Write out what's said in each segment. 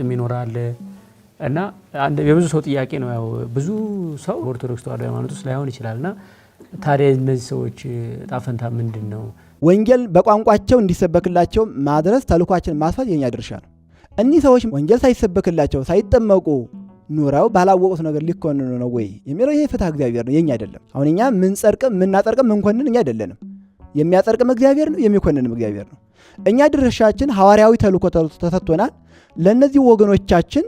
የሚኖራል እና አንድ የብዙ ሰው ጥያቄ ነው። ያው ብዙ ሰው ኦርቶዶክስ ተዋሕዶ ሃይማኖት ውስጥ ላይሆን ይችላልና ታዲያ እነዚህ ሰዎች ጣፈንታ ምንድነው? ወንጌል በቋንቋቸው እንዲሰበክላቸው ማድረስ ተልኳችን ማስፋት የኛ ድርሻ ነው። እኚህ ሰዎች ወንጌል ሳይሰበክላቸው ሳይጠመቁ ኑረው ባላወቁት ነገር ሊኮንኑ ነው ወይ የሚለው ይሄ ፍትሐ እግዚአብሔር ነው፣ የኛ አይደለም። አሁን እኛ ምን ጸርቅም ምናጸርቅም ምንኮንን እኛ አይደለንም። የሚያጸርቅም እግዚአብሔር ነው፣ የሚኮንንም እግዚአብሔር ነው። እኛ ድርሻችን ሐዋርያዊ ተልኮ ተሰጥቶናል። ለነዚህ ወገኖቻችን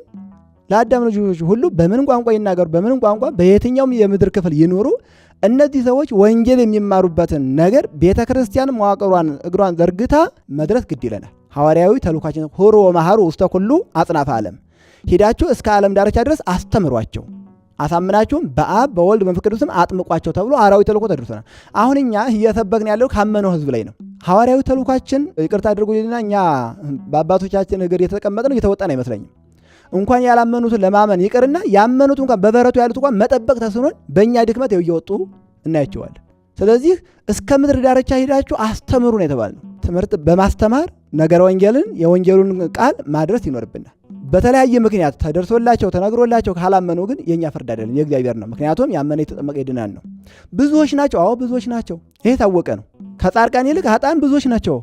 ለአዳም ልጆች ሁሉ በምን ቋንቋ ይናገሩ፣ በምን ቋንቋ በየትኛውም የምድር ክፍል ይኖሩ፣ እነዚህ ሰዎች ወንጌል የሚማሩበትን ነገር ቤተክርስቲያን መዋቅሯን እግሯን ዘርግታ መድረስ ግድ ይለናል። ሐዋርያዊ ተልኳችን ሆሮ ወማሃሩ ውስተ ኩሉ አጽናፈ ዓለም፣ ሄዳችሁ እስከ ዓለም ዳርቻ ድረስ አስተምሯቸው፣ አሳምናችሁም በአብ በወልድ በመንፈስ ቅዱስም አጥምቋቸው ተብሎ ሐዋርያዊ ተልኮ ተደርሶናል። አሁን እኛ እየሰበክን ያለው ካመነው ህዝብ ላይ ነው። ሐዋርያዊ ተልኳችን ይቅርታ አድርጉልኝና እኛ በአባቶቻችን እግር የተቀመጥነው እየተወጣን አይመስለኝም። እንኳን ያላመኑትን ለማመን ይቅርና ያመኑት እንኳን በበረቱ ያሉት እንኳን መጠበቅ ተስኖን በእኛ ድክመት እየወጡ እናያቸዋለን። ስለዚህ እስከ ምድር ዳርቻ ሄዳችሁ አስተምሩ ነው የተባልነው። ትምህርት በማስተማር ነገር ወንጌልን የወንጌሉን ቃል ማድረስ ይኖርብናል። በተለያየ ምክንያት ተደርሶላቸው ተነግሮላቸው ካላመኑ ግን የኛ ፍርድ አይደለም፣ የእግዚአብሔር ነው። ምክንያቱም ያመነ የተጠመቀ ይድናል ነው። ብዙዎች ናቸው፣ አዎ ብዙዎች ናቸው። ይሄ ታወቀ ነው። ከጻድቃን ይልቅ ኃጥአን ብዙዎች ናቸው።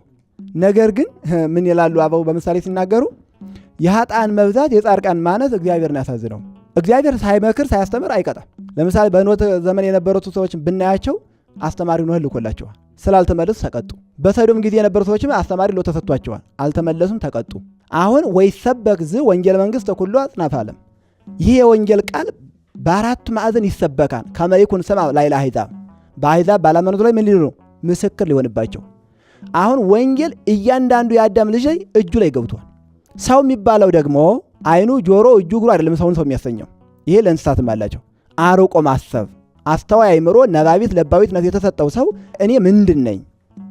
ነገር ግን ምን ይላሉ አበው በምሳሌ ሲናገሩ የኃጥአን መብዛት የጻድቃን ማነስ እግዚአብሔርን ያሳዝነው። እግዚአብሔር ሳይመክር ሳያስተምር አይቀጣም። ለምሳሌ በኖህ ዘመን የነበሩት ሰዎች ብናያቸው አስተማሪ ኖህ ልኮላቸዋል፣ ስላልተመለሱ ተቀጡ። በሰዶም ጊዜ የነበሩ ሰዎችም አስተማሪ ሎ ተሰጥቷቸዋል፣ አልተመለሱም፣ ተቀጡ። አሁን ወይሰበክ ዝ ወንጌል መንግሥት ኩሉ አጽናፈ ዓለም፣ ይህ የወንጌል ቃል በአራቱ ማዕዘን ይሰበካል። ከመ ይኩን ሰምዐ ላዕለ አሕዛብ፣ በአሕዛብ ባላመኑት ላይ ምን ሊሉ ነው? ምስክር ሊሆንባቸው። አሁን ወንጌል እያንዳንዱ የአዳም ልጅ እጁ ላይ ገብቷል። ሰው የሚባለው ደግሞ አይኑ፣ ጆሮ፣ እጁ፣ እግሩ አይደለም ሰውን ሰው የሚያሰኘው። ይሄ ለእንስሳትም አላቸው። አርቆ ማሰብ፣ አስተዋይ አይምሮ፣ ነባቢት ለባዊት ነው የተሰጠው ሰው እኔ ምንድን ነኝ፣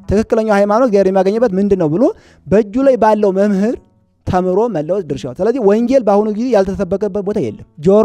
ትክክለኛው ሃይማኖት እግዚአብሔር የሚያገኝበት ምንድን ነው ብሎ በእጁ ላይ ባለው መምህር ተምሮ መለወጥ ድርሻው። ስለዚህ ወንጌል በአሁኑ ጊዜ ያልተሰበከበት ቦታ የለም። ጆሮ